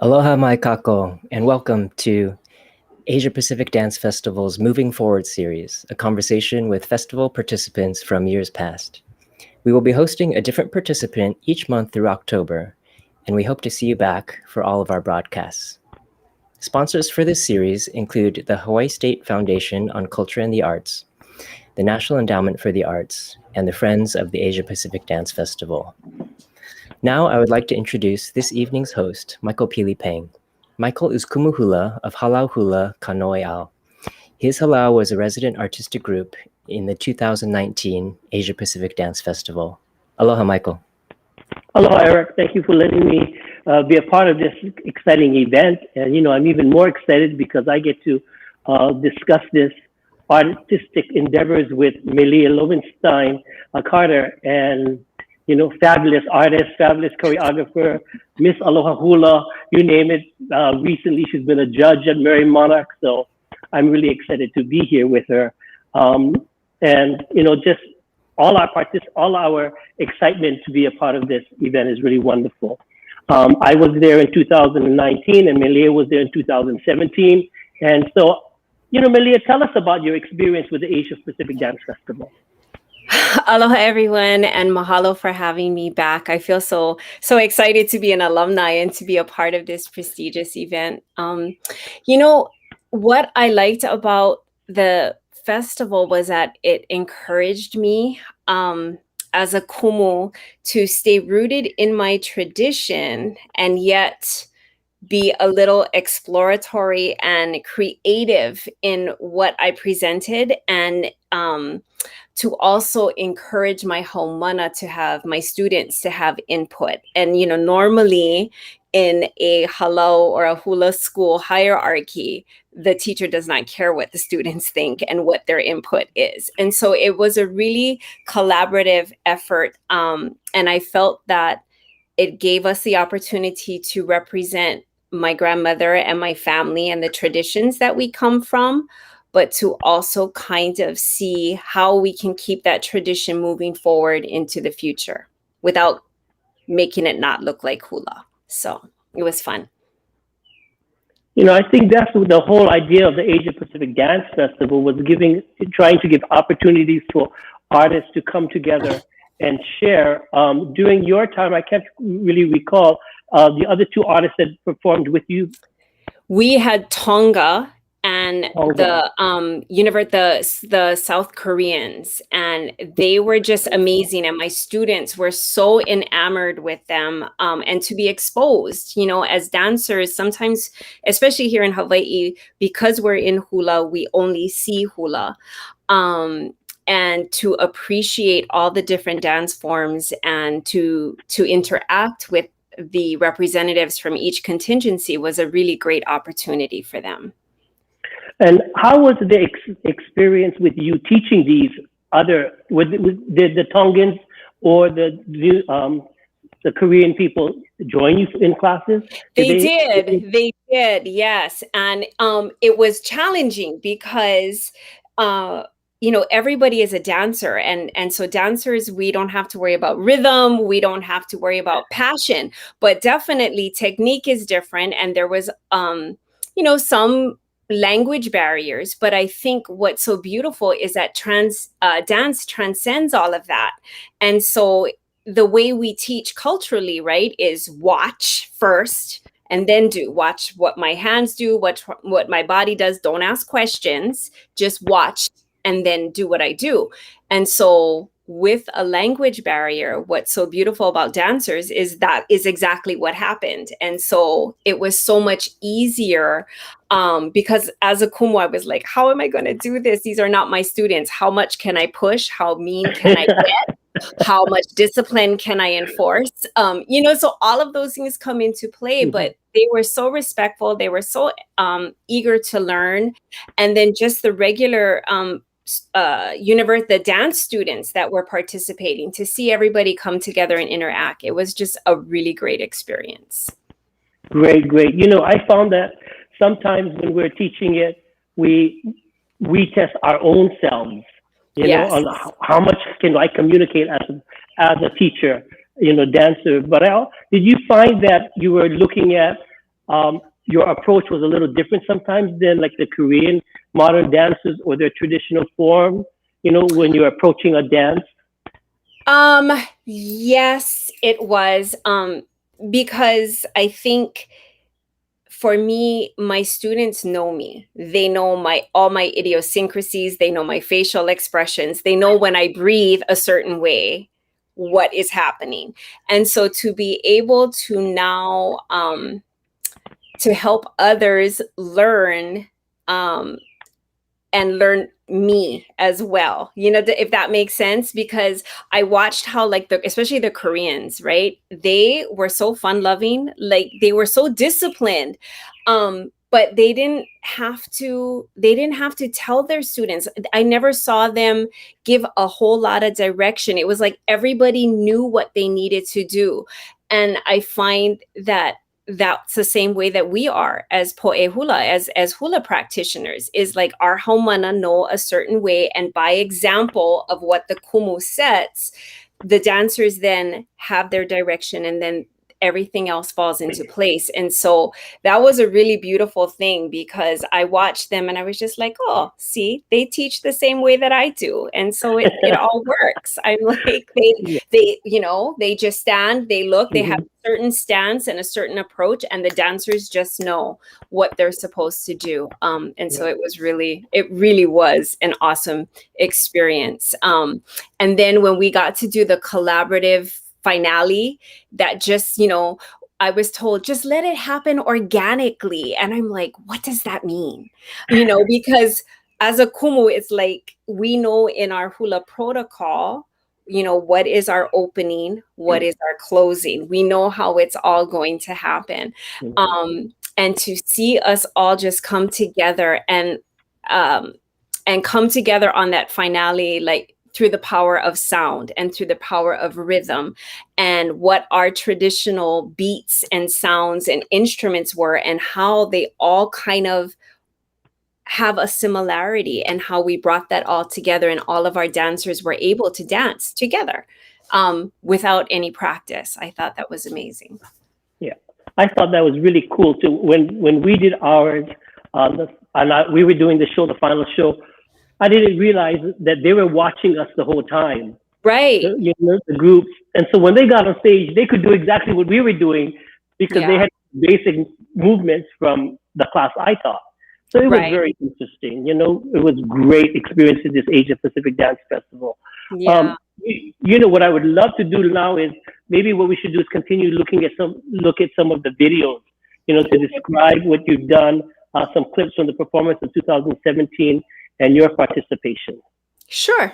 Aloha mai kako, and welcome to Asia Pacific Dance Festival's Moving Forward series, a conversation with festival participants from years past. We will be hosting a different participant each month through October, and we hope to see you back for all of our broadcasts. Sponsors for this series include the Hawaii State Foundation on Culture and the Arts, the National Endowment for the Arts, and the Friends of the Asia Pacific Dance Festival. Now I would like to introduce this evening's host, Michael Pilipang. Michael is Kumu Hula of Hula Kauanoe. His Hula was a resident artistic group in the 2019 Asia Pacific Dance Festival. Aloha, Michael. Aloha, Eric. Thank you for letting me be a part of this exciting event. And, I'm even more excited because I get to discuss this artistic endeavors with Maelia Loebenstein, Carter, and fabulous artist, fabulous choreographer, Miss Aloha Hula, you name it. Recently, she's been a judge at Mary Monarch, so I'm really excited to be here with her. Just all our excitement to be a part of this event is really wonderful. I was there in 2019, and Maelia was there in 2017. And so, Maelia, tell us about your experience with the Asia Pacific Dance Festival. Aloha, everyone, and mahalo for having me back. I feel so excited to be an alumni and to be a part of this prestigious event. What I liked about the festival was that it encouraged me as a Kumu to stay rooted in my tradition and yet be a little exploratory and creative in what I presented, and to also encourage my haumana to have my students to have input. And normally in a halau or a hula school hierarchy, the teacher does not care what the students think and what their input is. And so it was a really collaborative effort, and I felt that it gave us the opportunity to represent my grandmother and my family and the traditions that we come from, but to also kind of see how we can keep that tradition moving forward into the future without making it not look like hula. So it was fun. I think that's the whole idea of the Asia Pacific Dance Festival, was trying to give opportunities for artists to come together and share. During your time, I can't really recall the other two artists that performed with you. We had Tonga and the South Koreans, and they were just amazing. And my students were so enamored with them, and to be exposed, as dancers, sometimes, especially here in Hawaii, because we're in hula, we only see hula. And to appreciate all the different dance forms and to interact with the representatives from each contingency was a really great opportunity for them. And how was the experience with you teaching these did the Tongans or the Korean people join you in classes? They did, yes. And it was challenging because everybody is a dancer, and so dancers, we don't have to worry about rhythm, we don't have to worry about passion, but definitely technique is different, and there was some language barriers. But I think what's so beautiful is that dance transcends all of that. And so the way we teach culturally, right, is watch first and then watch what my hands do, what my body does. Don't ask questions, just watch and then do what I do. And so with a language barrier, what's so beautiful about dancers is that is exactly what happened. And so it was so much easier because as a Kumu, I was like, how am I going to do this? These are not my students. How much can I push? How mean can I get? How much discipline can I enforce? So all of those things come into play, but they were so respectful. They were so eager to learn. And then just the regular the dance students that were participating, to see everybody come together and interact, it was just a really great experience. Great. I found that sometimes when we're teaching it, we test our own selves, on how much can I communicate as a teacher, dancer. But did you find that you were looking at your approach was a little different sometimes than like the Korean modern dances or their traditional form, when you're approaching a dance? Yes, it was. Because I think for me, my students know me. They know all my idiosyncrasies. They know my facial expressions. They know when I breathe a certain way, what is happening. And so to be able to now to help others learn and learn me as well, if that makes sense, because I watched how, like, especially the Koreans, right, they were so fun loving, like they were so disciplined, but they didn't have to tell their students. I never saw them give a whole lot of direction. It was like everybody knew what they needed to do. And I find that that's the same way that we are as poe hula, as hula practitioners, is like our haumana know a certain way, and by example of what the kumu sets, the dancers then have their direction, and then everything else falls into place. And so that was a really beautiful thing, because I watched them and I was just like, oh, see, they teach the same way that I do. And so it all works. I'm like, they just stand, they look, they have a certain stance and a certain approach, and the dancers just know what they're supposed to do. And so it really was an awesome experience. And then when we got to do the collaborative finale, that just, I was told, just let it happen organically. And I'm like, what does that mean? Because as a kumu, it's like, we know in our hula protocol, what is our opening, what is our closing. We know how it's all going to happen. And to see us all just come together and come together on that finale, like, through the power of sound and through the power of rhythm, and what our traditional beats and sounds and instruments were, and how they all kind of have a similarity, and how we brought that all together, and all of our dancers were able to dance together without any practice. I thought that was amazing. Yeah, I thought that was really cool too. When we did ours, we were doing the show, the final show, I didn't realize that they were watching us the whole time. Right. The groups. And so when they got on stage, they could do exactly what we were doing, because they had basic movements from the class I taught. So it was very interesting. It was great experience at this Asia Pacific Dance Festival. Yeah. What I would love to do now is, maybe what we should do is continue look at some of the videos, to describe what you've done, some clips from the performance of 2017, and your participation. Sure.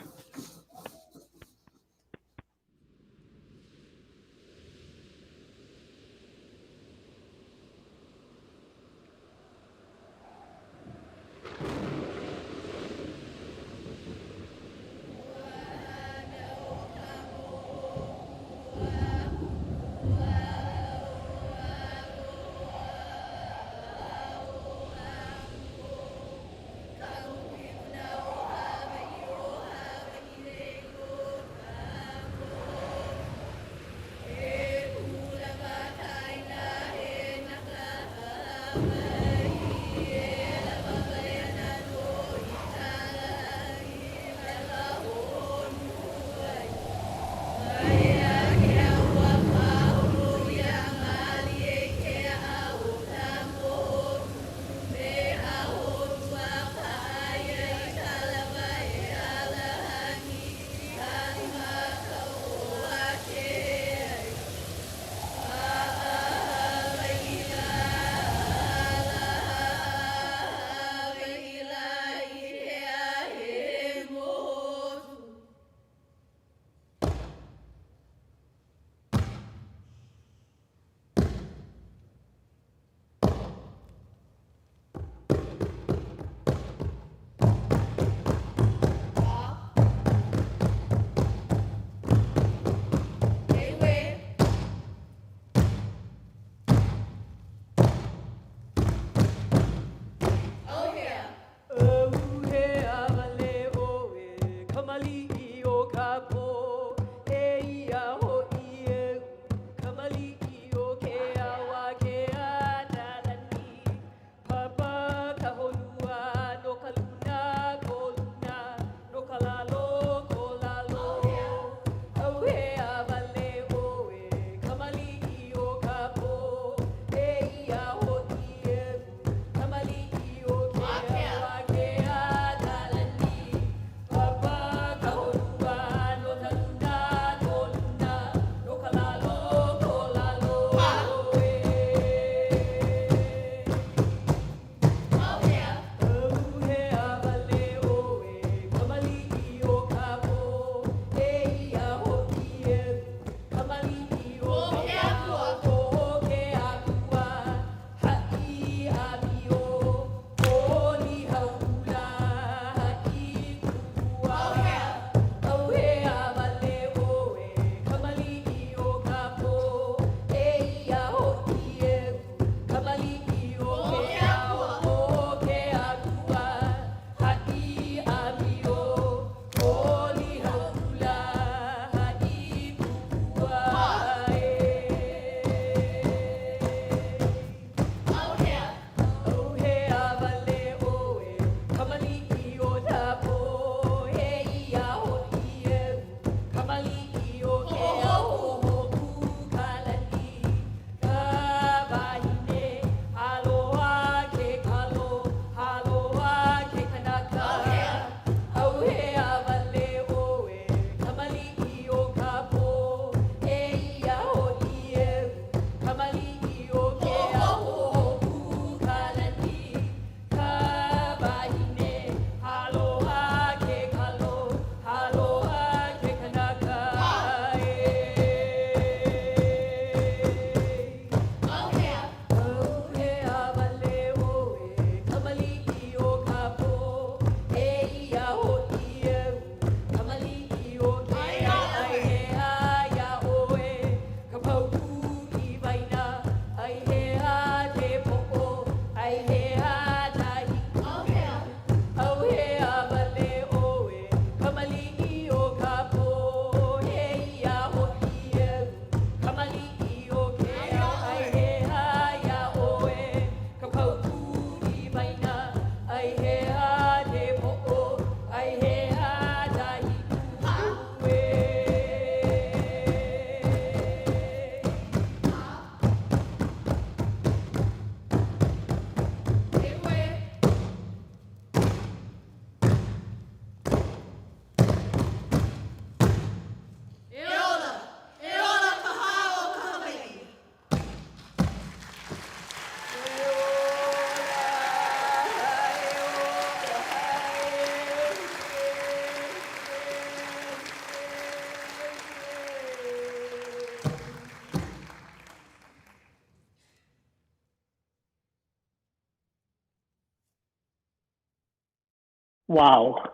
Wow.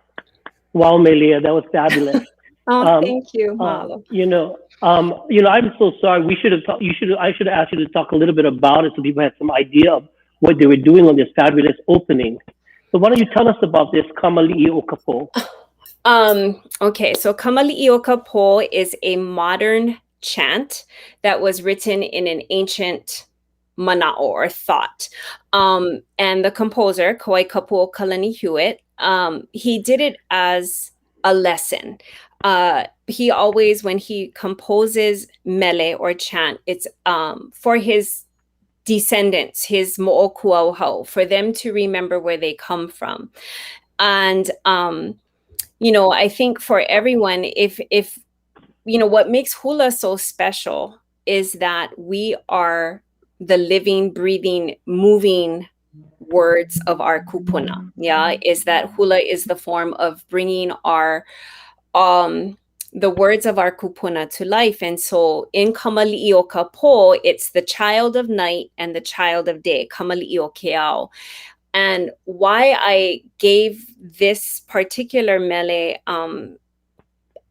Wow, Maelia, that was fabulous. Oh, Um, thank you, Malo. I'm so sorry. We should have. I should have asked you to talk a little bit about it so people had some idea of what they were doing on this fabulous opening. So why don't you tell us about this Kamali'i Okapo? Okay, so Kamali'i Okapo is a modern chant that was written in an ancient mana'o or thought. And the composer, Kauai Kapuo Kalani Hewitt, he did it as a lesson. He always, when he composes mele or chant, it's for his descendants, his mo'okuauhau, for them to remember where they come from. And I think for everyone, if what makes hula so special is that we are the living, breathing, moving words of our kupuna. Yeah, is that hula is the form of bringing our the words of our kupuna to life. And so in Kamali'i Okapo, it's the child of night and the child of day, Kamali'i Keao. And why I gave this particular mele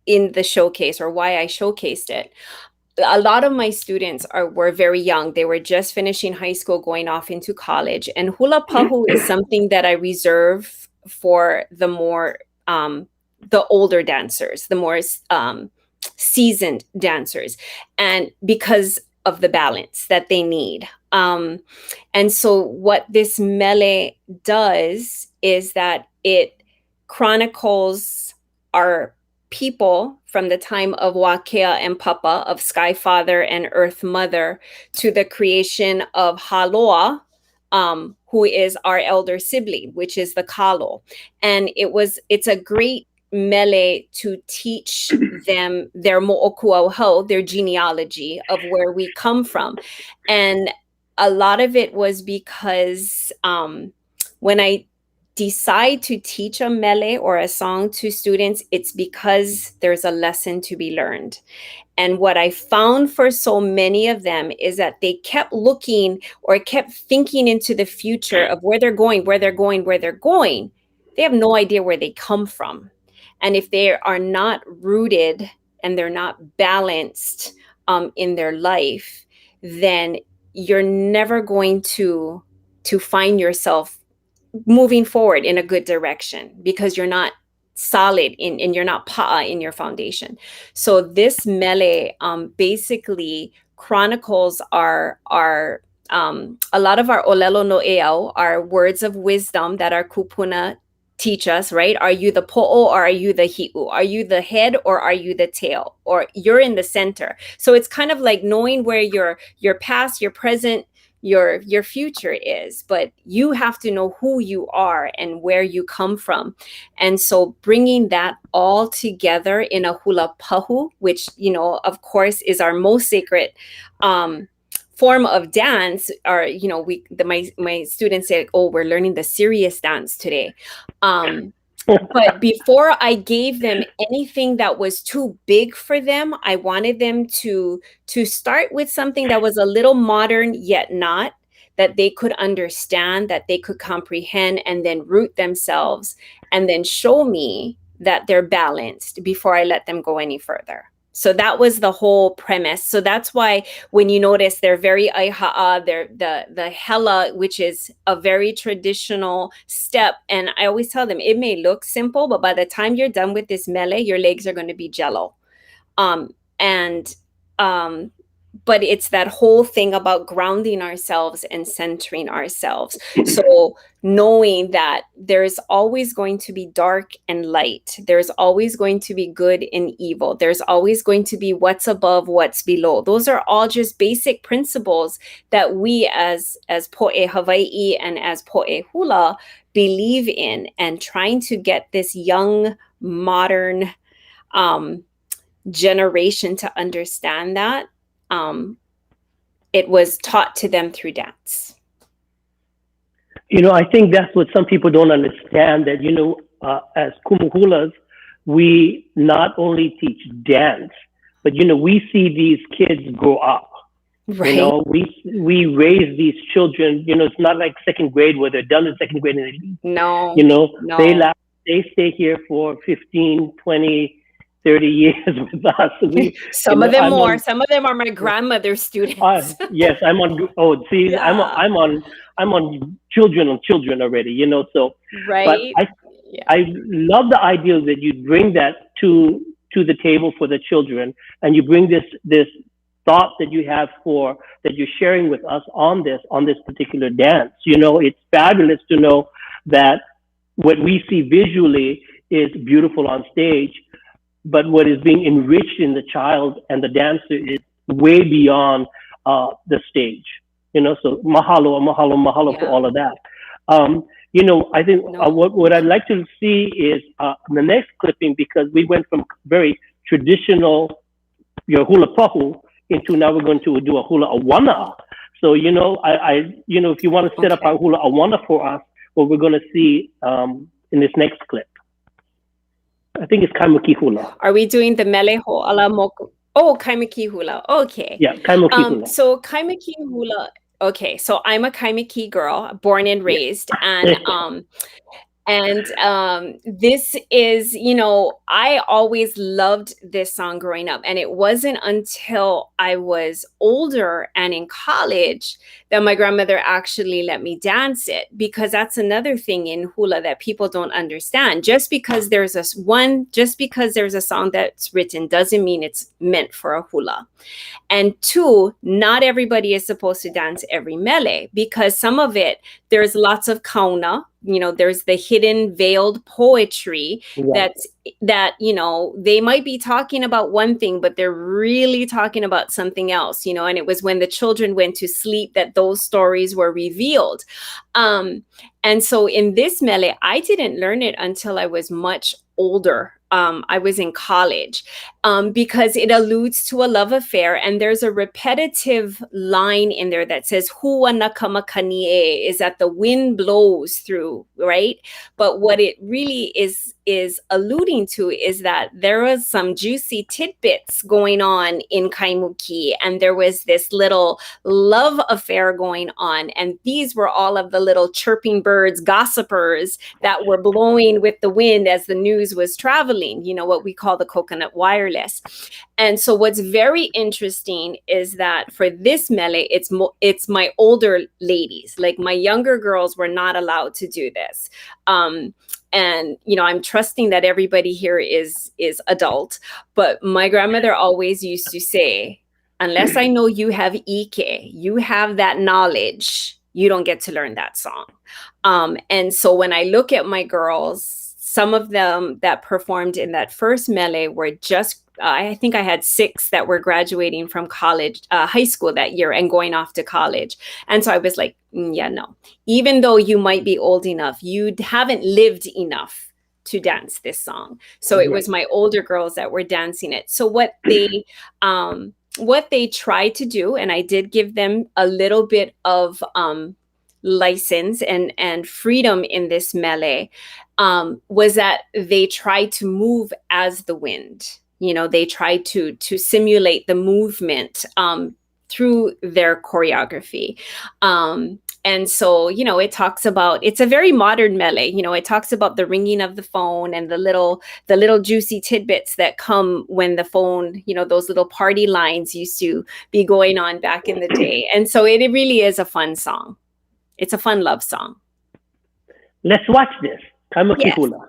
in the showcase, or why I showcased it, a lot of my students were very young. They were just finishing high school, going off into college. And hula pahu is something that I reserve for the more the older dancers, the more seasoned dancers, and because of the balance that they need. And so what this mele does is that it chronicles our people from the time of Wakea and Papa, of Sky Father and Earth Mother, to the creation of Haloa, who is our elder sibling, which is the Kalo. And it's a great mele to teach them their mo'okuauhau, their genealogy of where we come from. And a lot of it was because when I decide to teach a mele or a song to students, it's because there's a lesson to be learned. And what I found for so many of them is that they kept looking or kept thinking into the future of where they're going, where they're going, where they're going. They have no idea where they come from. And if they are not rooted and they're not balanced in their life, then you're never going to find yourself moving forward in a good direction, because you're not solid and you're not pa'a in your foundation. So this mele basically chronicles our a lot of our olelo no eau, our words of wisdom that our kupuna teach us, right? Are you the po'o or are you the hi'u? Are you the head or are you the tail? Or you're in the center. So it's kind of like knowing where your past, your present, your future is, but you have to know who you are and where you come from. And so bringing that all together in a hula pahu, which of course is our most sacred form of dance, or my students say, oh, we're learning the serious dance today. But before I gave them anything that was too big for them, I wanted them to start with something that was a little modern yet not, that they could understand, that they could comprehend, and then root themselves, and then show me that they're balanced before I let them go any further. So that was the whole premise. So that's why when you notice they're very aiha'a, they're the hela, which is a very traditional step. And I always tell them it may look simple, but by the time you're done with this mele, your legs are going to be jello. But it's that whole thing about grounding ourselves and centering ourselves. So knowing that there's always going to be dark and light. There's always going to be good and evil. There's always going to be what's above, what's below. Those are all just basic principles that we as po'e Hawaiʻi and as po'e hula believe in, and trying to get this young, modern generation to understand that. It was taught to them through dance. I think that's what some people don't understand, that, as Kumu hulas, we not only teach dance, but, we see these kids grow up. Right. We raise these children, it's not like second grade where they're done in second grade and they leave. No. They last they stay here for 15, 20, 30 years with us. Some of them more. Some of them are my grandmother's students. Yes, I'm on. Oh, see, Yeah. I'm on children already. You know, so right. But I love the idea that you bring that to the table for the children, and you bring this thought that you have that you're sharing with us on this particular dance. You know, it's fabulous to know that what we see visually is beautiful on stage, but what is being enriched in the child and the dancer is way beyond the stage. You know, so mahalo for all of that. You know, I think what I'd like to see is the next clipping, because we went from very traditional your hula pahu into now we're going to do a hula awana. So, you know, you know, if you want to set up our hula awana for us, what we're going to see in this next clip. I think it's Kaimuki Hula. Are we doing the mele ho'ala moku? Oh, Kaimuki Hula. Okay. Yeah, Kaimuki Hula. So Kaimuki Hula. Okay, so I'm a Kaimuki girl, born and raised, and this is, you know, I always loved this song growing up, and it wasn't until I was older and in college that my grandmother actually let me dance it, because that's another thing in hula that people don't understand. Just because there's a song that's written doesn't mean it's meant for a hula. And two, not everybody is supposed to dance every mele, because some of it, there's lots of kauna, you know, there's the hidden veiled poetry that, you know, they might be talking about one thing, but they're really talking about something else, you know, and it was when the children went to sleep that those stories were revealed. And so in this mele, I didn't learn it until I was much older. I was in college, because it alludes to a love affair, and there's a repetitive line in there that says "Hua nakama kanie," is that the wind blows through, right? But what it really is alluding to is that there was some juicy tidbits going on in Kaimuki, and there was this little love affair going on, and these were all of the little chirping birds, gossipers that were blowing with the wind as the news was traveling, you know, what we call the coconut wireless. And so what's very interesting is that for this mele, it's my older ladies, like my younger girls were not allowed to do this. And, you know, I'm trusting that everybody here is adult, but my grandmother always used to say, unless I know you have ike, you have that knowledge, you don't get to learn that song. And so when I look at my girls, some of them that performed in that first mele were just, I think I had 6 that were graduating from college, high school that year and going off to college. And so I was like, yeah, no, even though you might be old enough, you haven't lived enough to dance this song. So it was my older girls that were dancing it. So what they tried to do, and I did give them a little bit of license and freedom in this mele, was that they tried to move as the wind. You know, they tried to simulate the movement through their choreography. And so, you know, it talks about, it's a very modern mele, you know, it talks about the ringing of the phone and the little juicy tidbits that come when the phone, you know, those little party lines used to be going on back in the day. And so it really is a fun song. It's a fun love song. Let's watch this. Kaimuki Hula.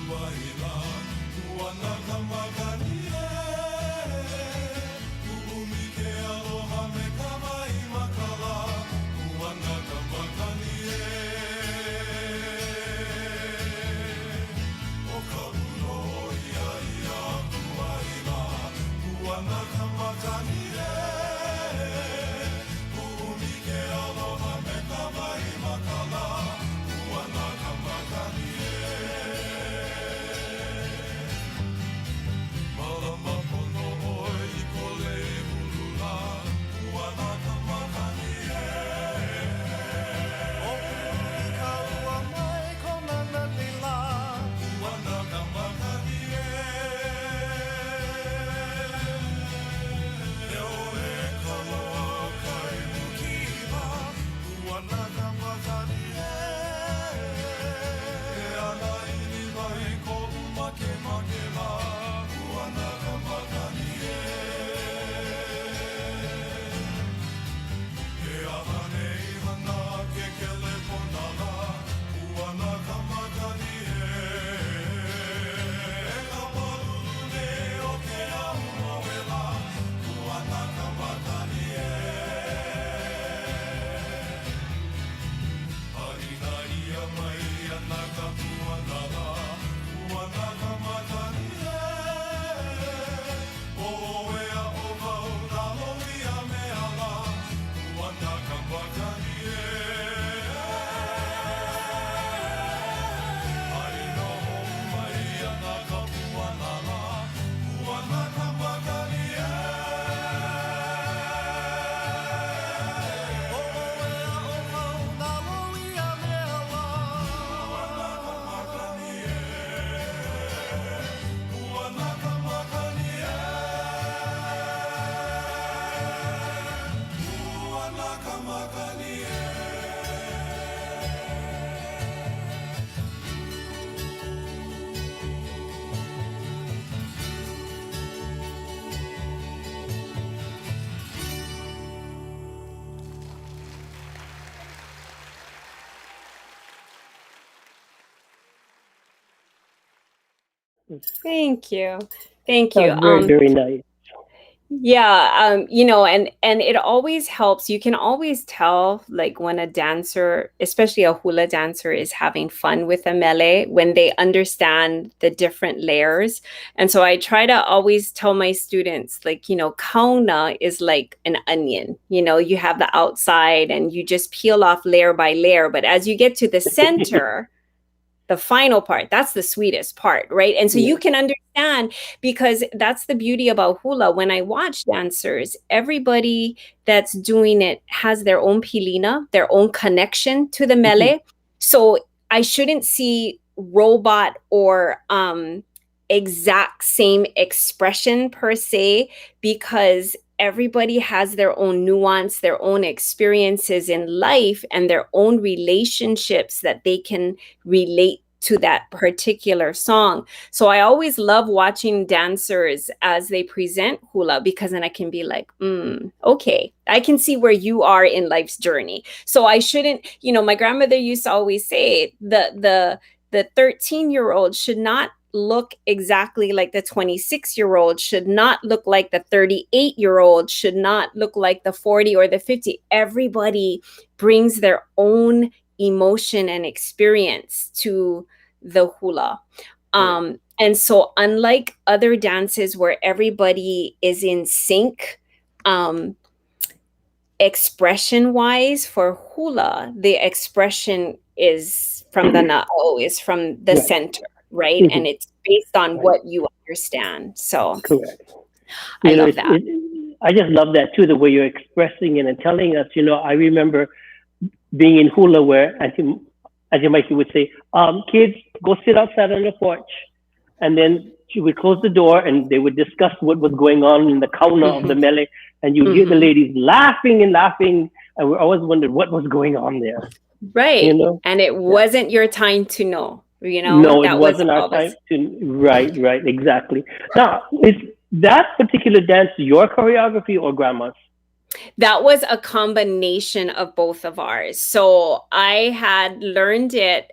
Why Thank you. Thank you. Very, very nice. Yeah, and it always helps. You can always tell, like, when a dancer, especially a hula dancer, is having fun with a mele when they understand the different layers. And so I try to always tell my students, like, kauna is like an onion. You have the outside and you just peel off layer by layer. But as you get to the center, the final part, that's the sweetest part, right? And so you can understand, because that's the beauty about hula. When I watch dancers, everybody that's doing it has their own pilina, their own connection to the mele. So I shouldn't see robot or exact same expression per se, because everybody has their own nuance, their own experiences in life, and their own relationships that they can relate to that particular song. So I always love watching dancers as they present hula, because then I can be like, okay, I can see where you are in life's journey. So I shouldn't, my grandmother used to always say the 13-year-old should not look exactly like the 26-year-old, should not look like the 38-year-old, should not look like the 40 or the 50. Everybody brings their own emotion and experience to the hula. And so unlike other dances where everybody is in sync, expression wise, for hula, the expression is from the na'o, is from the center, right? And it's based on what you understand. So correct. I love that. I just love that too, the way you're expressing it and telling us. I remember being in hula where I think, as your Mikey would say, kids, go sit outside on the porch. And then she would close the door and they would discuss what was going on in the kauna of the mele. And you'd hear the ladies laughing and laughing. And we always wondered what was going on there. Right. And it wasn't your time to know, No, it wasn't our time to, right, exactly. Now, is that particular dance your choreography or grandma's? That was a combination of both of ours. So I had learned it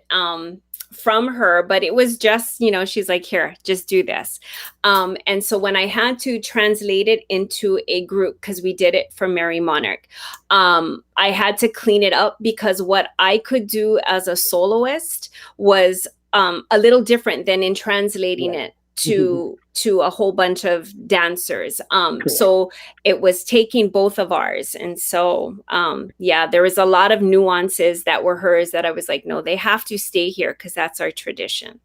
from her, but it was just, she's like, here, just do this. And so when I had to translate it into a group, because we did it for Mary Monarch, I had to clean it up, because what I could do as a soloist was a little different than in translating it to a whole bunch of dancers. So it was taking both of ours. And so, there was a lot of nuances that were hers that I was like, no, they have to stay here because that's our tradition.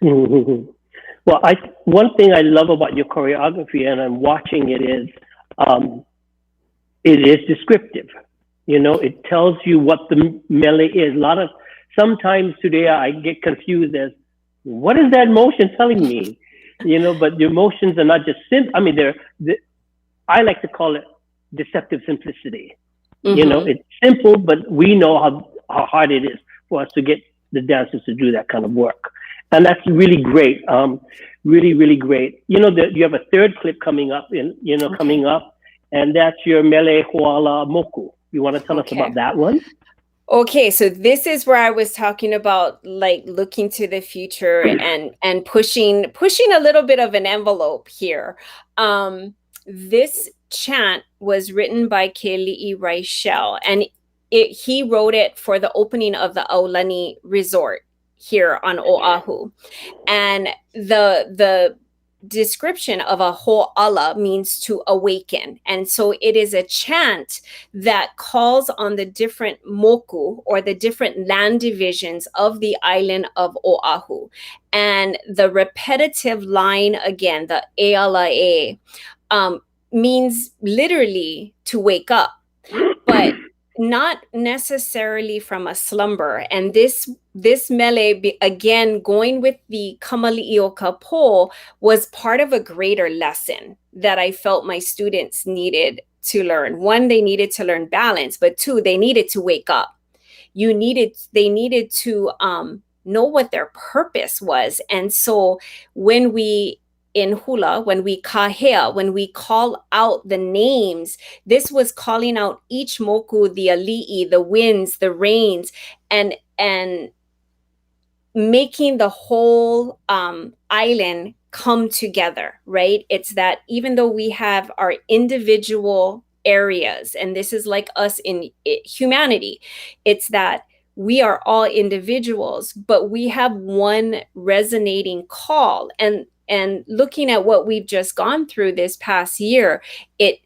Well, one thing I love about your choreography, and I'm watching it, is it is descriptive. It tells you what the mele is. Sometimes today I get confused as, what is that motion telling me? But the emotions are not just simple. I mean, I like to call it deceptive simplicity. It's simple, but we know how hard it is for us to get the dancers to do that kind of work. And that's really great. Really, really great. You have a third clip coming up, coming up, and that's your mele hoala moku. You want to tell us about that one? Okay, so this is where I was talking about, like, looking to the future and pushing a little bit of an envelope here. This chant was written by Keli'i Raichel, and he wrote it for the opening of the Aulani Resort here on Oahu. And the description of a ho'ala means to awaken. And so it is a chant that calls on the different moku, or the different land divisions of the island of Oahu. And the repetitive line, again, the eala means literally to wake up, but not necessarily from a slumber. And this mele, again, going with the kamali'ioka po, was part of a greater lesson that I felt my students needed to learn. One, they needed to learn balance, but two, they needed to wake up. They needed to know what their purpose was. And so when we in hula, when we kahea, when we call out the names, this was calling out each moku, the ali'i, the winds, the rains, and making the whole island come together, right? It's that even though we have our individual areas, and this is like us in humanity, it's that we are all individuals, but we have one resonating call. And looking at what we've just gone through this past year, it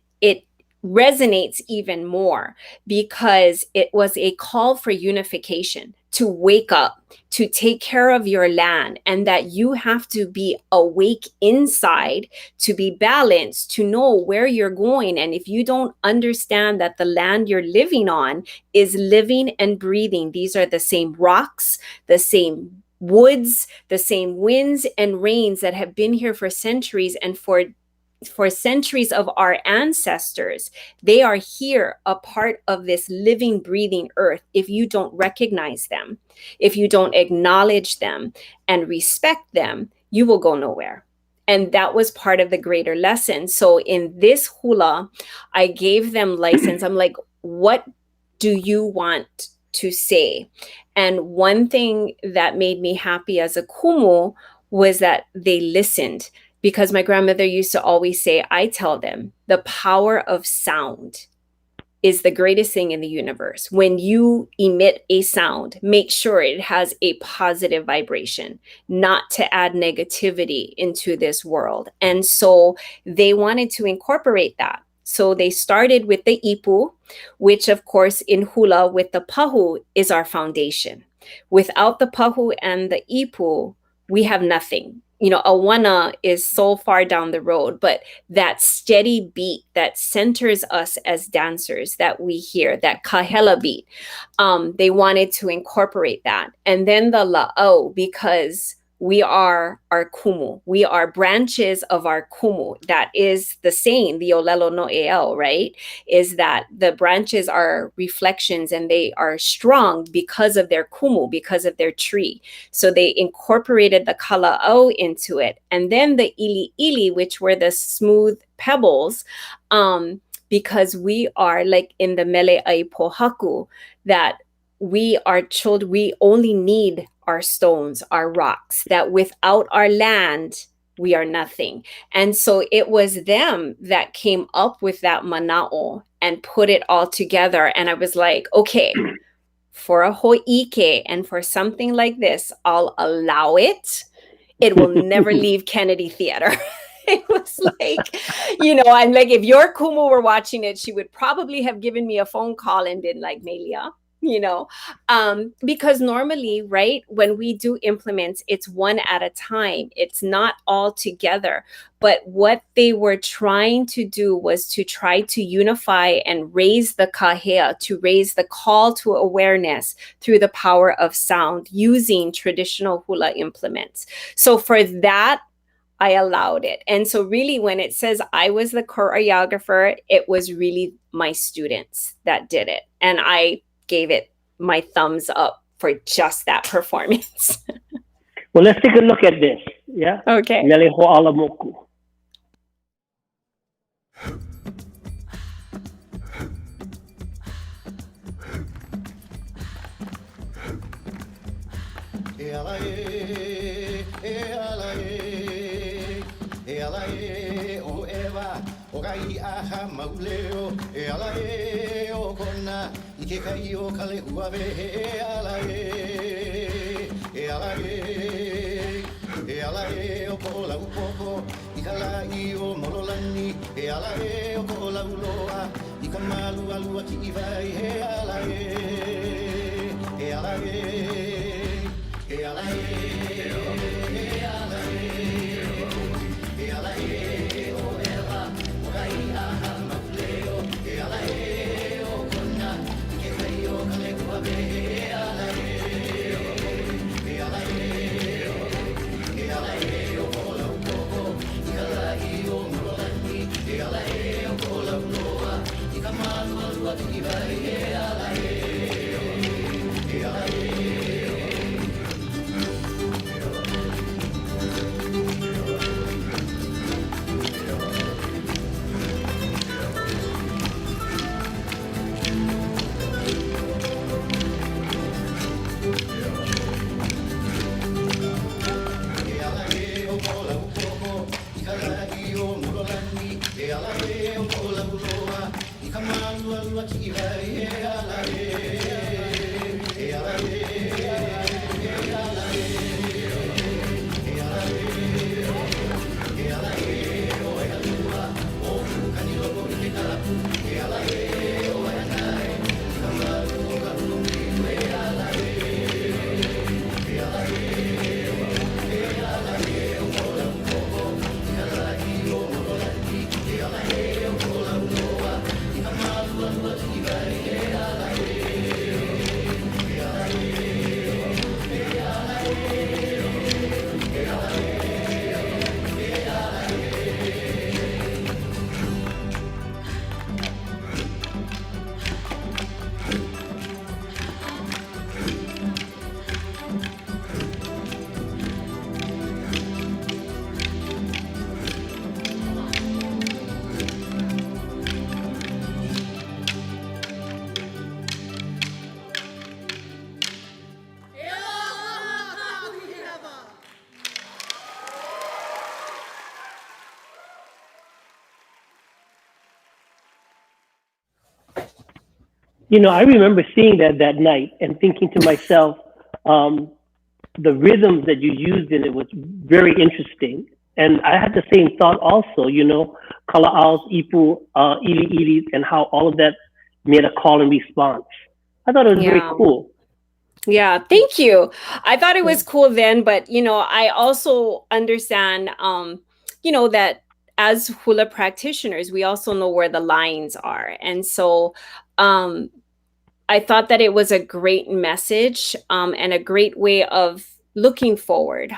resonates even more, because it was a call for unification, to wake up, to take care of your land, and that you have to be awake inside to be balanced, to know where you're going. And if you don't understand that the land you're living on is living and breathing, these are the same rocks, the same woods, the same winds and rains that have been here for centuries, and for centuries of our ancestors, they are here, a part of this living, breathing earth. If you don't recognize them, if you don't acknowledge them and respect them, you will go nowhere. And that was part of the greater lesson. So in this hula, I gave them license. I'm like, what do you want to say? And one thing that made me happy as a kumu was that they listened. Because my grandmother used to always say, I tell them, the power of sound is the greatest thing in the universe. When you emit a sound, make sure it has a positive vibration, not to add negativity into this world. And so they wanted to incorporate that. So they started with the ipu, which of course in hula with the pahu is our foundation. Without the pahu and the ipu, we have nothing. You know, awana is so far down the road, but that steady beat that centers us as dancers that we hear, that kahela beat, they wanted to incorporate that. And then the la'au, because we are our kumu. We are branches of our kumu. That is the saying, the olelo no e'el, right? Is that the branches are reflections and they are strong because of their kumu, because of their tree. So they incorporated the kala'au into it. And then the ili, which were the smooth pebbles, because we are like in the mele ai pohaku, that we are children, we only need our stones, our rocks, that without our land, we are nothing. And so it was them that came up with that mana'o and put it all together. And I was like, okay, for a ho'ike and for something like this, I'll allow it. It will never leave Kennedy Theater. It was like, you know, I'm like, if your Kumu were watching it, she would probably have given me a phone call and been like, Maelia, you know, because normally, right, when we do implements, it's one at a time. It's not all together. But what they were trying to do was to try to unify and raise the kahea, to raise the call to awareness through the power of sound using traditional hula implements. So for that, I allowed it. And so really when it says I was the choreographer, it was really my students that did it. And I gave it my thumbs up for just that performance. Well, let's take a look at this. Yeah. Okay. Mele ho'ala moku. Ogai aha mauleo e ala e o kona I ke kai o kale uawe e ala e o kola upoko I ka lai o mololani e ala e o kola uloa I ka malu alua ki I vai e ala e ala e ala I remember seeing that night and thinking to myself, the rhythms that you used in it was very interesting. And I had the same thought also, kala'aus, ipu, ili ili, and how all of that made a call and response. I thought it was very cool. Yeah, thank you. I thought it was cool then, but I also understand, that as hula practitioners, we also know where the lines are. And so I thought that it was a great message and a great way of looking forward.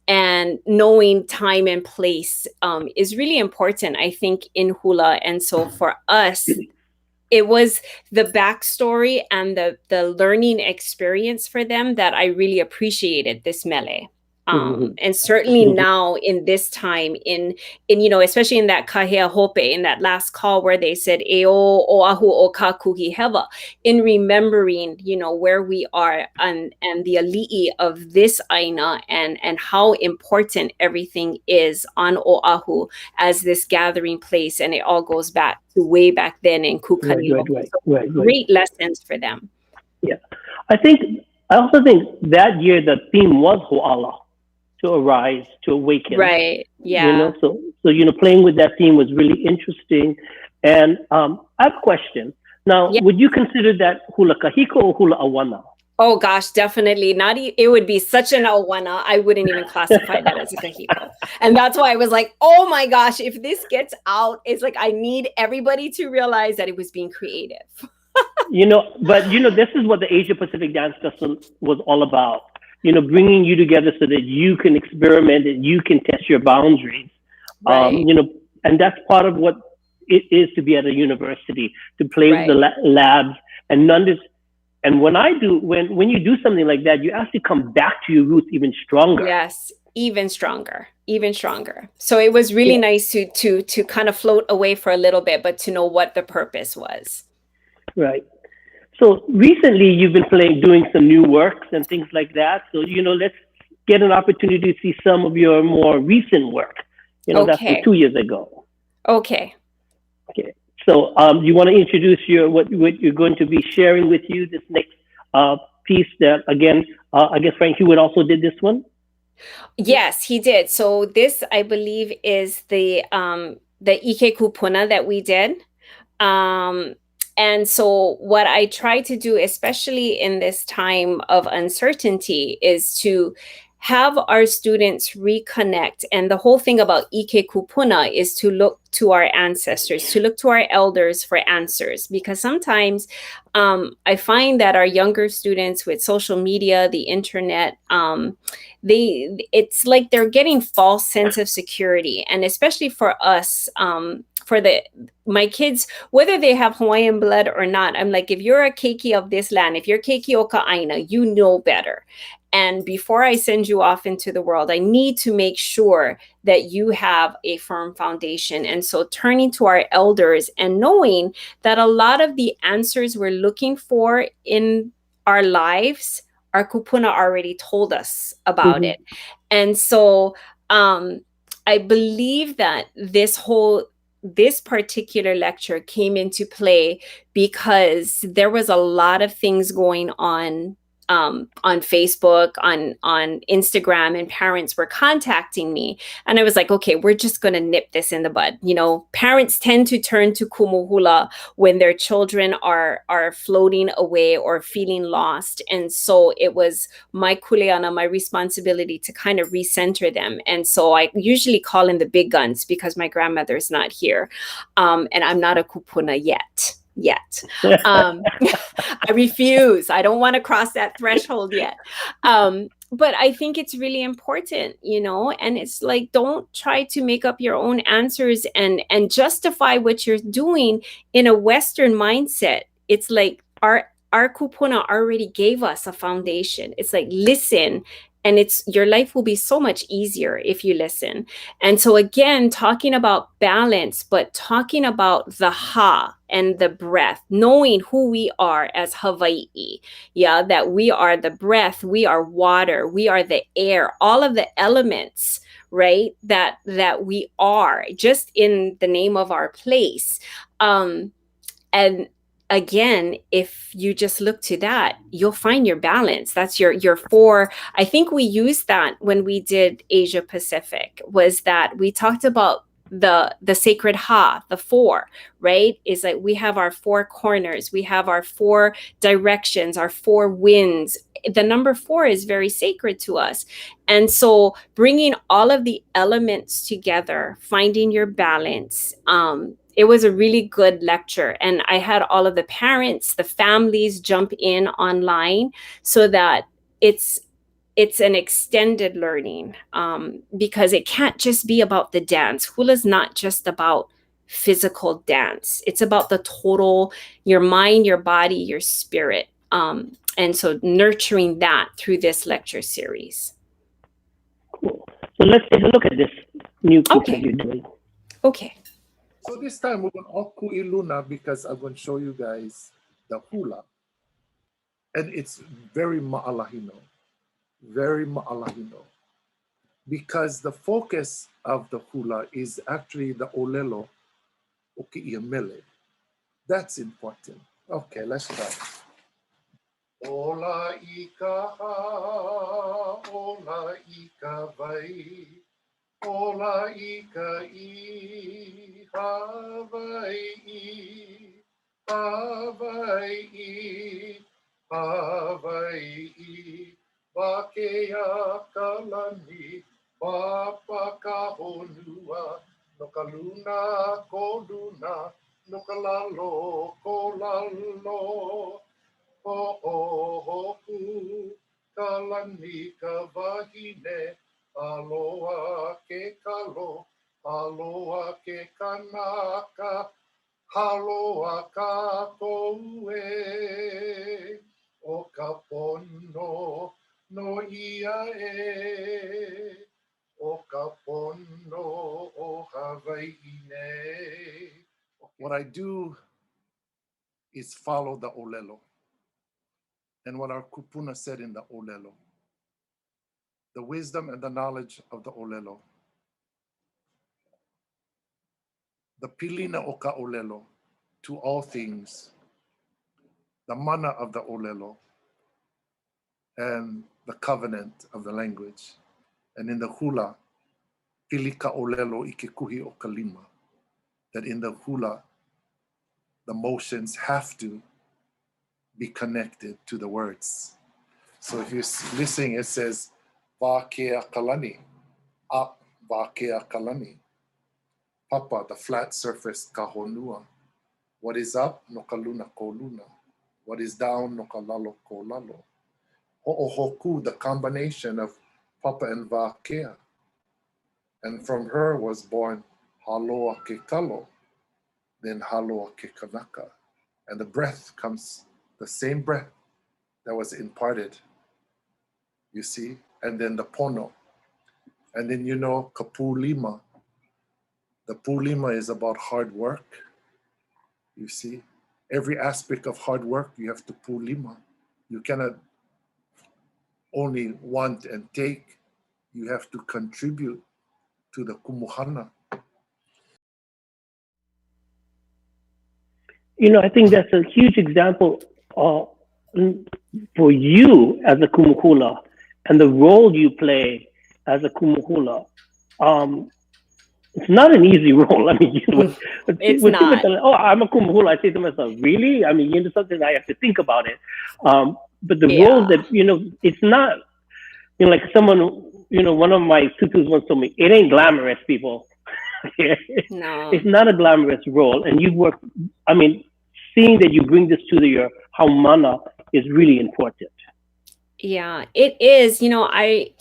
And knowing time and place is really important, I think, in hula. And so for us, it was the backstory and the learning experience for them that I really appreciated this mele. And certainly now in this time in especially in that kahea hope, in that last call where they said e o oahu o ka kuhi hewa, in remembering where we are and the ali'i of this aina and how important everything is on Oahu as this gathering place, and it all goes back to way back then in Kukani. Right. Great lessons for them. Yeah, I also think that year the theme was ho'ala, to arise, to awaken. Right. Yeah. So playing with that theme was really interesting. And I have a question. Now, would you consider that hula kahiko or hula awana? Oh gosh, definitely not. It would be such an awana. I wouldn't even classify that as a kahiko. And that's why I was like, oh my gosh, if this gets out, it's like I need everybody to realize that it was being creative. But this is what the Asia Pacific Dance Festival was all about. Bringing you together so that you can experiment and you can test your boundaries. Right. And that's part of what it is to be at a university, to play with the labs and and when you do something like that, you actually come back to your roots even stronger. Yes, even stronger. So it was really nice to kind of float away for a little bit, but to know what the purpose was. Right. So recently you've been doing some new works and things like that. So, let's get an opportunity to see some of your more recent work. That's from 2 years ago. Okay. So you want to introduce what you're going to be sharing with you this next piece that, again, I guess Frank Hewitt also did this one? Yes, he did. So this, I believe, is the Ike Kupuna that we did. And so what I try to do, especially in this time of uncertainty, is to have our students reconnect. And the whole thing about Ike Kupuna is to look to our ancestors, to look to our elders for answers. Because sometimes I find that our younger students with social media, the internet, it's like they're getting false sense of security. And especially for us, for my kids, whether they have Hawaiian blood or not, I'm like, if you're a keiki of this land, if you're keiki o ka aina, you know better. And before I send you off into the world, I need to make sure that you have a firm foundation. And so turning to our elders and knowing that a lot of the answers we're looking for in our lives, our kupuna already told us about it. And so I believe that this particular lecture came into play because there was a lot of things going on Facebook, on Instagram, and parents were contacting me. And I was like, okay, we're just going to nip this in the bud. Parents tend to turn to Kumu hula when their children are floating away or feeling lost. And so it was my kuleana, my responsibility to kind of recenter them. And so I usually call in the big guns because my grandmother's not here. And I'm not a kupuna yet. I refuse. I don't want to cross that threshold yet. But I think it's really important, and it's like, don't try to make up your own answers and justify what you're doing in a Western mindset. It's like our kupuna already gave us a foundation. It's like, listen, and your life will be so much easier if you listen. And so again, talking about balance, but talking about the ha and the breath, knowing who we are as Hawaiʻi, that we are the breath, we are water, we are the air, all of the elements, right? That we are just in the name of our place. And again, if you just look to that, you'll find your balance. That's your four. I think we used that when we did Asia Pacific, was that we talked about the sacred ha, the four, right? Is like we have our four corners, we have our four directions, our four winds. The number four is very sacred to us. And so bringing all of the elements together, finding your balance, it was a really good lecture. And I had all of the parents, the families jump in online so that it's an extended learning, because it can't just be about the dance. Hula's not just about physical dance. It's about the total, your mind, your body, your spirit. And so nurturing that through this lecture series. Cool. So let's take a look at this new piece that you're doing. Okay. So this time we're going to Oku Iluna because I'm going to show you guys the hula. And it's very ma'alahino. Very ma'alahino. Because the focus of the hula is actually the olelo o ki'iamele. That's important. Okay, let's start. Ola ika ha, ola ika vai, ola ika I, Hawaii, Hawaii, Hawaii, Wakea kalani, Papa kahonua, no kaluna ko luna, no kalalo ko lalo. Ho'ohoku, kalani ka wahine, aloha ke kalo, aloha ke kanaka, aloha ka koue, o ka pono no ia e, o ka pono o Hawaii ne. What I do is follow the olelo. And what our kupuna said in the olelo, the wisdom and the knowledge of the olelo, the pilina o ka olelo, to all things, the mana of the olelo, and the covenant of the language. And in the hula, pilika olelo ike kuhi o ka lima, that in the hula, the motions have to be connected to the words. So if you're listening, it says, Vakea kalani, up Vakea kalani. Papa, the flat surface kahonua. What is up? No kaluna ko luna. What is down? No kalalo ko lalo. Ho'ohoku, the combination of Papa and Vakea. And from her was born Haloa ke kalo, then Haloa ke kanaka. And the breath comes, the same breath that was imparted, you see, and then the pono. And then, you know, kapulima. The pulima is about hard work, you see. Every aspect of hard work, you have to pulima. You cannot only want and take, you have to contribute to the kumuhana. You know, I think that's a huge example for you as a kumuhula and the role you play as a kumuhula. It's not an easy role. I mean, you know, it's when not. people tell, I'm a kumuhula, I say to myself, really? I mean, you know, something I have to think about it. But the role that, you know, it's not, you know, like someone, you know, one of my tutus once told me, it ain't glamorous, people. No. It's not a glamorous role. And you work, I mean, seeing that you bring this to your haumana is really important. Yeah, it is. You know, I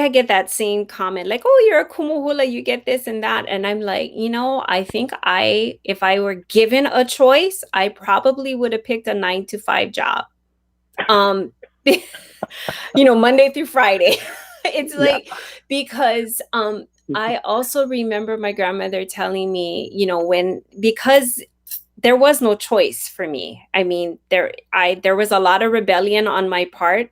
get that same comment, like, oh, you're a kumuhula, you get this and that. And I'm like, you know, I think if I were given a choice, I probably would have picked a 9-to-5 job. You know, Monday through Friday. It's like, because I also remember my grandmother telling me, you know, because there was no choice for me. I mean, there was a lot of rebellion on my part,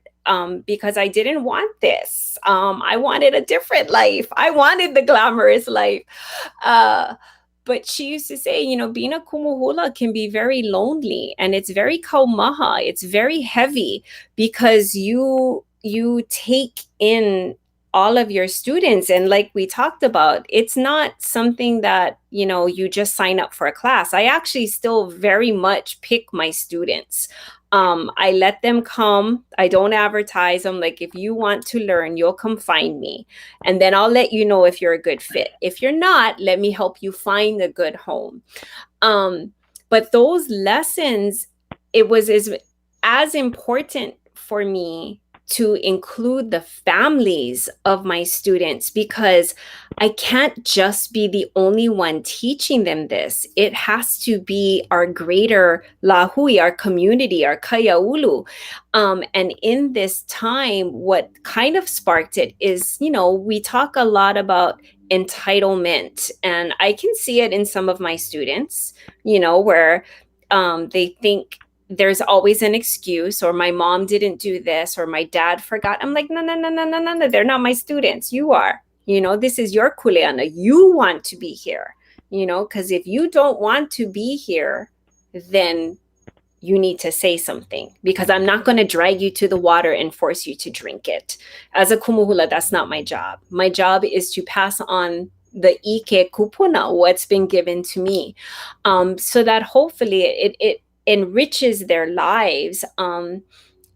because I didn't want this. I wanted a different life. I wanted the glamorous life. But she used to say, being a kumu hula can be very lonely, and it's very kaumaha. It's very heavy because you take in all of your students. And like we talked about, it's not something that, you just sign up for a class. I actually still very much pick my students. I let them come. I don't advertise them. Like, if you want to learn, you'll come find me. And then I'll let you know if you're a good fit. If you're not, let me help you find a good home. But those lessons, it was as important for me to include the families of my students, because I can't just be the only one teaching them this. It has to be our greater lahui, our community, our kaiaulu. And in this time, what kind of sparked it is, we talk a lot about entitlement, and I can see it in some of my students, where they think there's always an excuse, or my mom didn't do this, or my dad forgot. I'm like, no, they're not my students. You are, this is your kuleana. You want to be here, because if you don't want to be here, then you need to say something, because I'm not going to drag you to the water and force you to drink it. As a kumuhula, that's not my job. My job is to pass on the ike kupuna, what's been given to me, so that hopefully it enriches their lives.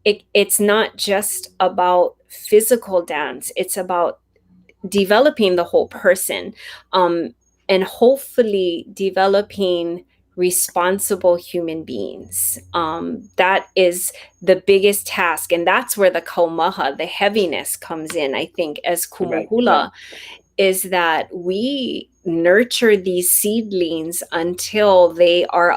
It's not just about physical dance. It's about developing the whole person, and hopefully developing responsible human beings. That is the biggest task. And that's where the kaumaha, the heaviness, comes in, I think, as kumuhula. Is that we nurture these seedlings until they are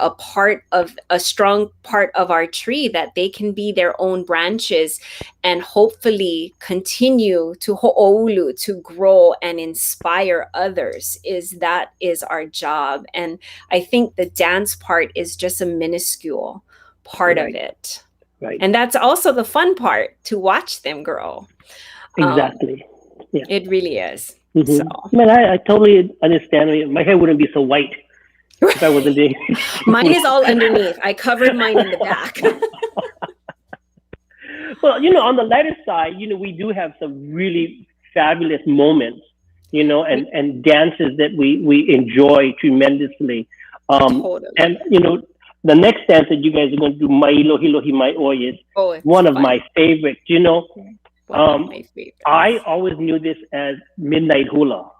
a strong part of our tree, that they can be their own branches and hopefully continue to ho'oulu, to grow and inspire others. That is our job. And I think the dance part is just a minuscule part of it. Right. And that's also the fun part, to watch them grow. Exactly. Yeah. It really is. Mm-hmm. So. I totally understand. My hair wouldn't be so white if I wasn't doing Mine is all underneath. I covered mine in the back. Well, on the lighter side, we do have some really fabulous moments, and dances that we enjoy tremendously. Totally. And, the next dance that you guys are going to do, Mailohi Mai Oi, is one of my favorites, my favorite. I always knew this as Midnight Hula.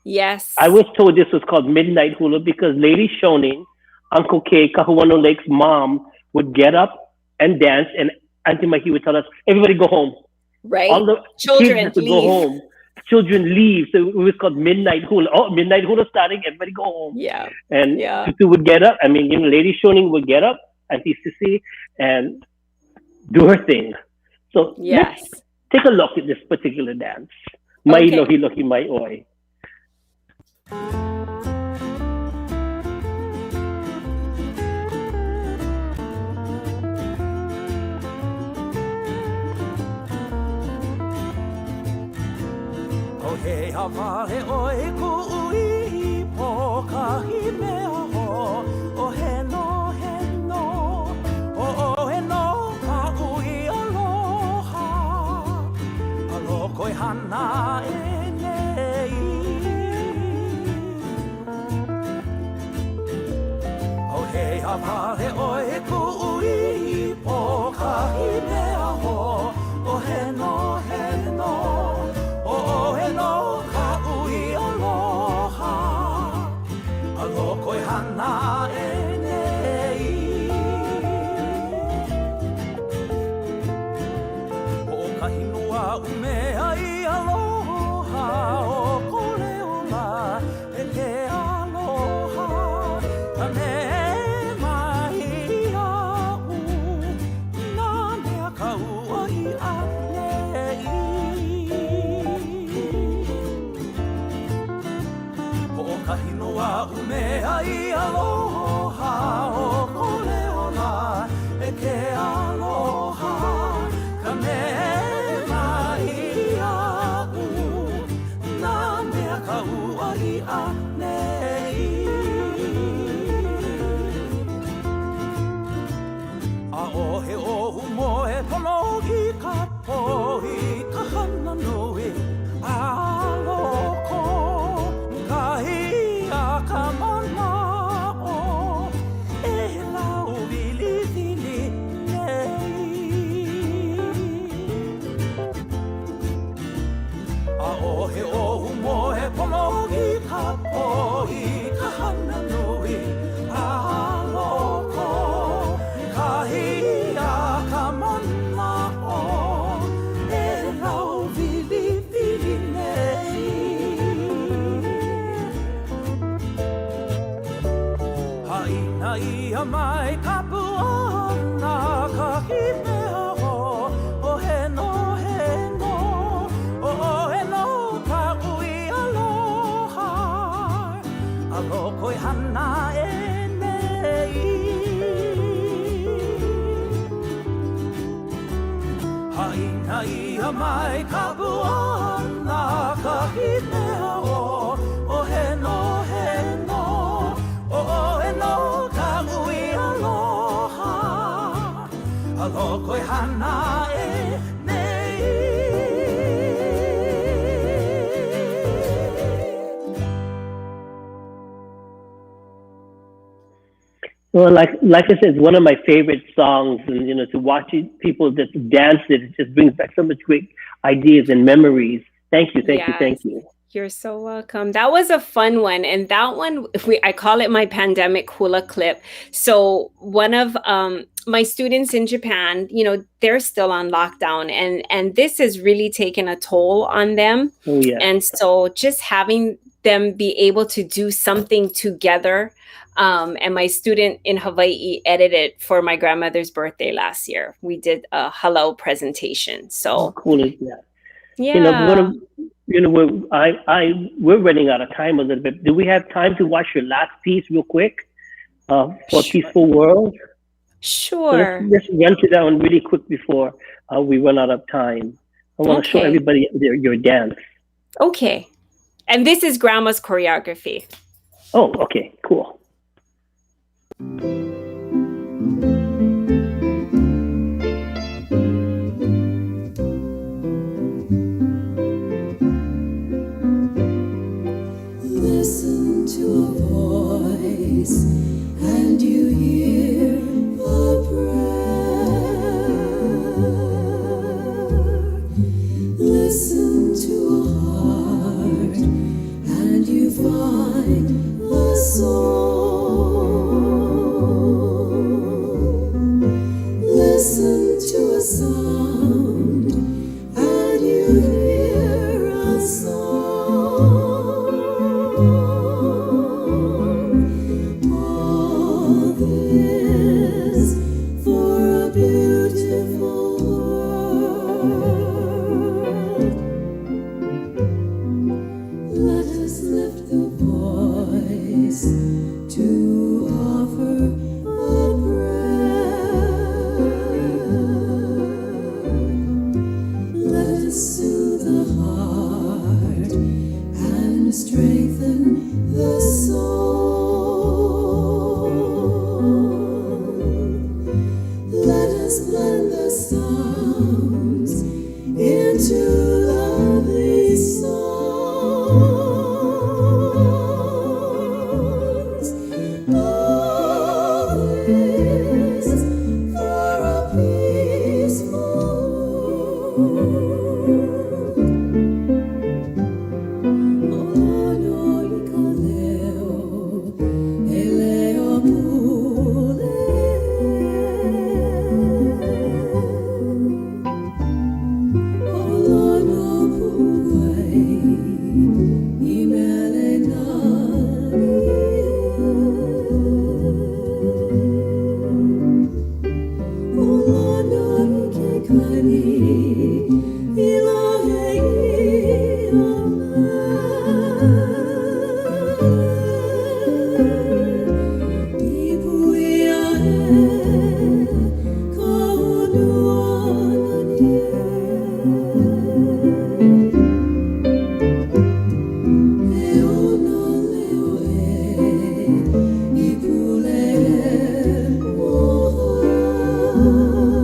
Yes. I was told this was called Midnight Hula because Lady Shoning, Uncle K, Kauanoe Lake's mom, would get up and dance, and Auntie Mikey would tell us, everybody go home. Right. All the Children kids would go home. Children leave. So it was called Midnight Hula. Oh, Midnight Hula starting, everybody go home. Yeah. And Tutu would get up. Lady Shoning would get up, Auntie Sissy, and do her thing. So yes. Take a look at this particular dance. Okay. Mailohi Mai Oi. O he hawale oi ku ui po kahi mea ho. O he no, o he no ka ui aloha. Aloko hana e nei. O he hawale oi ku ui po kahi mea ho. O he no, o he no ka ui aloha. Aloko hana e nei. O ka hinua umea I aloha. O ko leola e ke aloha. Ka me mai au. Nā mea ka ua I a nei. Ka hinua umea I aloha. O ko leola e ke aloha. Ka me mai au. Nā mea ka ua I a nei. he o moe pono I ka po I ka hana nui a loko ka hia ka mana o e lau vili vili nei a o he o moe pono I ka po I ka hana nui a loko ka hia ka mana o e lau vili vili nei haina ia mai ka puana ka himea o he no o he no ka ui aloha aloko I hana e nei haina ia mai ka puana ka himea o he no o he no ka ui aloha aloko I hana e nei Well, like I said, it's one of my favorite songs, and to watch people that dance it just brings back so much great ideas and memories. Thank you. You're so welcome. That was a fun one. And that one, I call it my pandemic hula clip. So one of my students in Japan, they're still on lockdown and this has really taken a toll on them. Oh, yeah. And so just having them be able to do something together. And my student in Hawaiʻi edited for my grandmother's birthday last year. We did a halal presentation. So how cool is that? Yeah. We're running out of time a little bit. Do we have time to watch your last piece real quick for Sure. Peaceful World? So Sure. let's run to that one really quick before we run out of time. I want to show Okay. everybody your dance. Okay. And this is grandma's choreography. Oh, okay, cool. Listen to a voice and you hear a prayer. Listen to a heart and you find a soul. Listen to a sound and you hear a song. All this for a beautiful world. Let us lift the voice to offer a prayer. Let us soothe the heart and strengthen the soul. Let us blend the sounds into lovely songs. All this for a peaceful world. Oh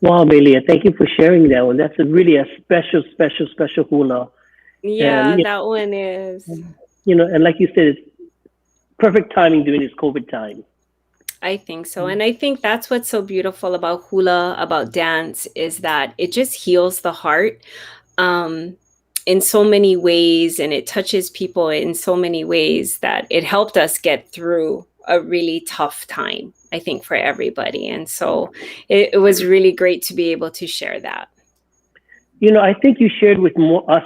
Wow, Maelia, thank you for sharing that one. That's really a special hula. Yeah, And, that one is. And like you said, it's perfect timing during this COVID time. I think so. And I think that's what's so beautiful about hula, about dance, is that it just heals the heart in so many ways, and it touches people in so many ways that it helped us get through a really tough time, I think, for everybody. And so it was really great to be able to share that. I think you shared with us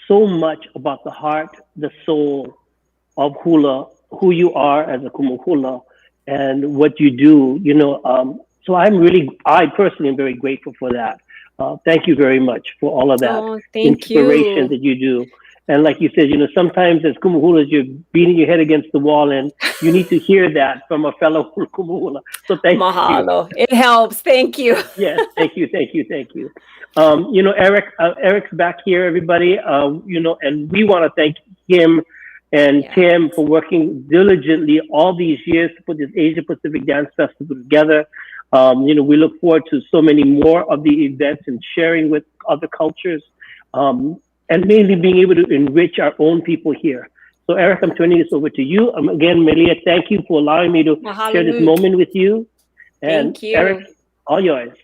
so much about the heart, the soul of hula, who you are as a Kumu hula, and what you do. So I personally am very grateful for that. Thank you very much for all of that inspiration that you do. And like you said, sometimes as Kumu hulas, you're beating your head against the wall, and you need to hear that from a fellow Kumu hula. So thank Mahalo. It helps. Thank you. Yes, thank you. Eric's back here, everybody. And we want to thank him and Tim for working diligently all these years to put this Asia Pacific Dance Festival together. We look forward to so many more of the events and sharing with other cultures, and mainly being able to enrich our own people here. So, Eric, I'm turning this over to you. Again, Maelia, thank you for allowing me to share this moment with you. And thank you. Eric, all yours.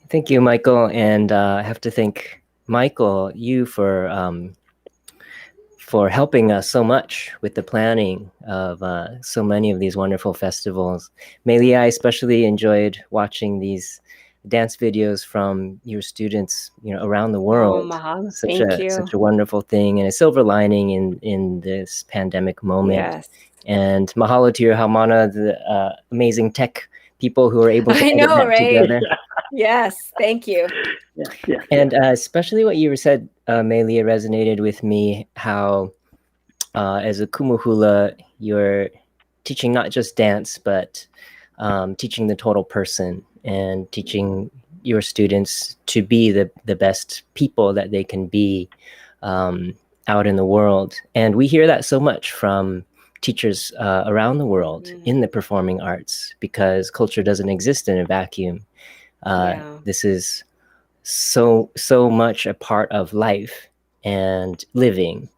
Thank you, Michael. And I have to thank Michael, you for helping us so much with the planning of so many of these wonderful festivals. Maelia, I especially enjoyed watching these dance videos from your students, around the world. Such a wonderful thing, and a silver lining in this pandemic moment. Yes. And mahalo to your haumana, the amazing tech people who are able to edit that together. Yes, thank you. Yes. And especially what you said, Maelia, resonated with me, how as a Kumu hula, you're teaching not just dance, but teaching the total person and teaching your students to be the best people that they can be out in the world. And we hear that so much from teachers around the world in the performing arts, because culture doesn't exist in a vacuum. This is so much a part of life and living.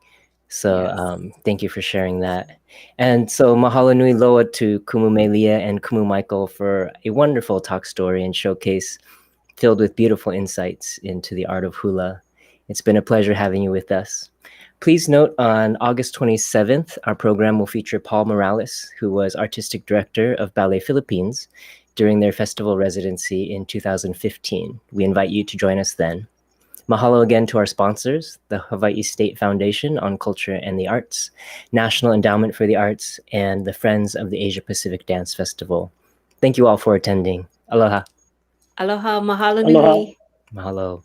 So thank you for sharing that. And so mahalo nui loa to Kumu Maelia and Kumu Michael for a wonderful talk story and showcase filled with beautiful insights into the art of hula. It's been a pleasure having you with us. Please note, on August 27th, our program will feature Paul Morales, who was artistic director of Ballet Philippines during their festival residency in 2015. We invite you to join us then. Mahalo again to our sponsors, the Hawaiʻi State Foundation on Culture and the Arts, National Endowment for the Arts, and the Friends of the Asia Pacific Dance Festival. Thank you all for attending. Aloha. Aloha. Mahalo Aloha. nui. Mahalo.